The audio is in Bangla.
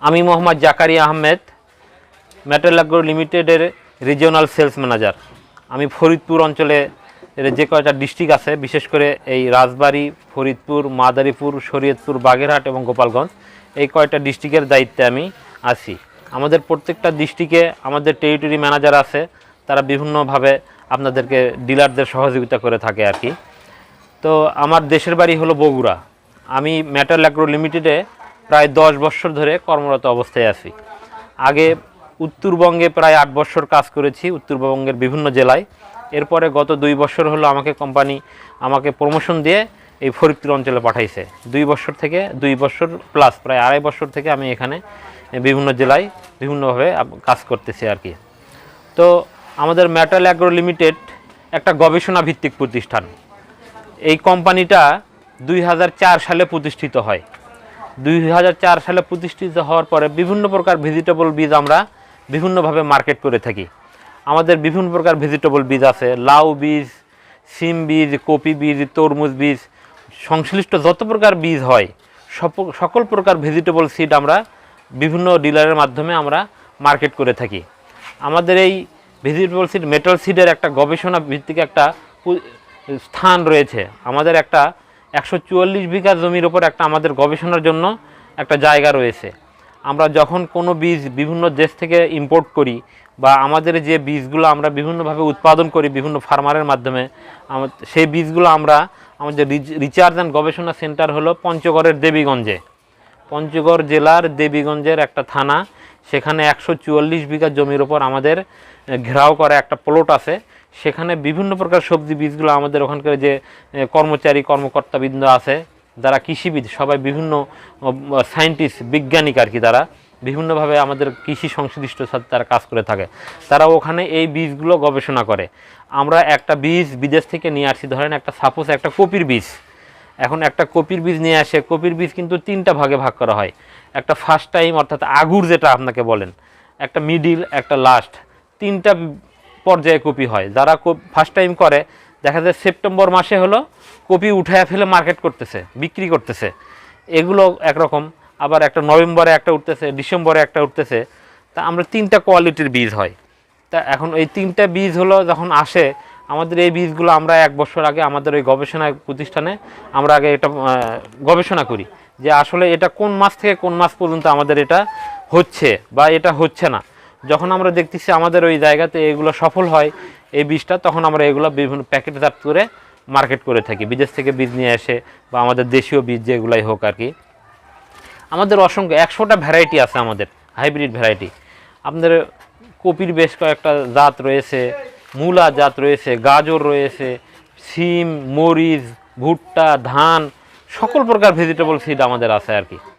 আমি মোহাম্মদ জাকারিয়া আহমেদ, মেটাল অ্যাগ্রো লিমিটেডের রিজিওনাল সেলস ম্যানেজার। আমি ফরিদপুর অঞ্চলে যে কয়টা ডিস্ট্রিক্ট আছে, বিশেষ করে এই রাজবাড়ী, ফরিদপুর, মাদারীপুর, শরীয়তপুর, বাগেরহাট এবং গোপালগঞ্জ, এই কয়টা ডিস্ট্রিক্টের দায়িত্বে আমি আছি। আমাদের প্রত্যেকটা ডিস্ট্রিক্টে আমাদের টেরিটরি ম্যানেজার আছে, তারা বিভিন্নভাবে আপনাদেরকে ডিলারদের সহযোগিতা করে থাকে আর কি। তো আমার দেশের বাড়ি হলো বগুড়া। আমি মেটাল অ্যাগ্রো লিমিটেডে প্রায় 10 বছর ধরে কর্মরত অবস্থায় আছি। আগে উত্তরবঙ্গে প্রায় 8 বছর কাজ করেছি, উত্তরবঙ্গের বিভিন্ন জেলায়। এরপরে গত 2 বছর হলো কোম্পানি আমাকে প্রমোশন দিয়ে এই ফরিদপুর অঞ্চলে পাঠাইছে। 2 বছর থেকে 2 বছর প্লাস প্রায় 2.5 বছর থেকে আমি এখানে বিভিন্ন জেলায় বিভিন্নভাবে কাজ করতেছি আর কি। তো আমাদের মেটাল অ্যাগ্রো লিমিটেড একটা গবেষণা ভিত্তিক প্রতিষ্ঠান। এই কোম্পানিটা 2004 সালে প্রতিষ্ঠিত হয়। 2004 সালে প্রতিষ্ঠিত হওয়ার পরে বিভিন্ন প্রকার ভেজিটেবল বীজ আমরা বিভিন্নভাবে মার্কেট করে থাকি। আমাদের বিভিন্ন প্রকার ভেজিটেবল বীজ আছে, লাউ বীজ, সিম বীজ, কপি বীজ, তরমুজ বীজ, সংশ্লিষ্ট যত প্রকার বীজ হয় সকল প্রকার ভেজিটেবল সিড আমরা বিভিন্ন ডিলারের মাধ্যমে আমরা মার্কেট করে থাকি। আমাদের এই ভেজিটেবল সিড, মেটাল সিডের একটা গবেষণা ভিত্তিক একটা স্থান রয়েছে। আমাদের একটা 144 বিঘা জমির ওপর একটা আমাদের গবেষণার জন্য একটা জায়গা রয়েছে। আমরা যখন কোনো বীজ বিভিন্ন দেশ থেকে ইম্পোর্ট করি বা আমাদের যে বীজগুলো আমরা বিভিন্নভাবে উৎপাদন করি বিভিন্ন ফার্মারের মাধ্যমে, সেই বীজগুলো আমরা আমাদের রিসার্চ অ্যান্ড গবেষণা সেন্টার হলো পঞ্চগড়ের দেবীগঞ্জে, পঞ্চগড় জেলার দেবীগঞ্জের একটা থানা। সেখানে 144 বিঘা জমির ওপর আমাদের ঘেরাও করা একটা প্লট আছে। সেখানে বিভিন্ন প্রকার সবজি বীজগুলো আমাদের ওখানকার যে কর্মকর্তাবৃন্দ আছে, যারা কৃষিবিদ, সবাই বিভিন্ন সায়েন্টিস্ট, বিজ্ঞানিক আর কি, তারা বিভিন্নভাবে আমাদের কৃষি সংশ্লিষ্ট সাথে তারা কাজ করে থাকে। তারা ওখানে এই বীজগুলো গবেষণা করে। আমরা একটা বীজ বিদেশ থেকে নিয়ে আসি, ধরেন একটা সাপোজ একটা কপির বীজ। এখন একটা কপির বীজ নিয়ে আসে, কপির বীজ কিন্তু 3টা ভাগে ভাগ করা হয়। একটা ফার্স্ট টাইম অর্থাৎ আগুর যেটা আপনাকে বলেন, একটা মিডিল, একটা লাস্ট, 3টা পর্যায়ে কপি হয়। যারা ফার্স্ট টাইম করে দেখা যায় সেপ্টেম্বর মাসে হলো কপি উঠায় ফেলে মার্কেট করতেছে, বিক্রি করতেছে, এগুলো একরকম। আবার একটা নভেম্বরে একটা উঠতেছে, ডিসেম্বরে একটা উঠতেছে। তা আমরা 3টা কোয়ালিটির বীজ হয়। তা এখন এই 3টা বীজ হলো যখন আসে, আমাদের এই বীজগুলো আমরা 1 বছর আগে আমাদের ওই গবেষণা প্রতিষ্ঠানে আমরা আগে এটা গবেষণা করি যে আসলে এটা কোন মাস থেকে কোন মাস পর্যন্ত আমাদের এটা হচ্ছে বা এটা হচ্ছে না। যখন আমরা দেখতেছি আমাদের ওই জায়গাতে এগুলো সফল হয় এই বীজটা, তখন আমরা এগুলো বিভিন্ন প্যাকেটজাত করে মার্কেট করে থাকি। বিদেশ থেকে বীজ নিয়ে এসে বা আমাদের দেশীয় বীজ যেগুলাই হোক আর কি। আমাদের অসংখ্য 100টা ভ্যারাইটি আছে, আমাদের হাইব্রিড ভ্যারাইটি। আপনাদের কপির বেশ কয়েকটা জাত রয়েছে, মূলা জাত রয়েছে, গাজর রয়েছে, সিম, মরিচ, ভুট্টা, ধান, সকল প্রকার ভেজিটেবল সিড আমাদের আছে আর কি।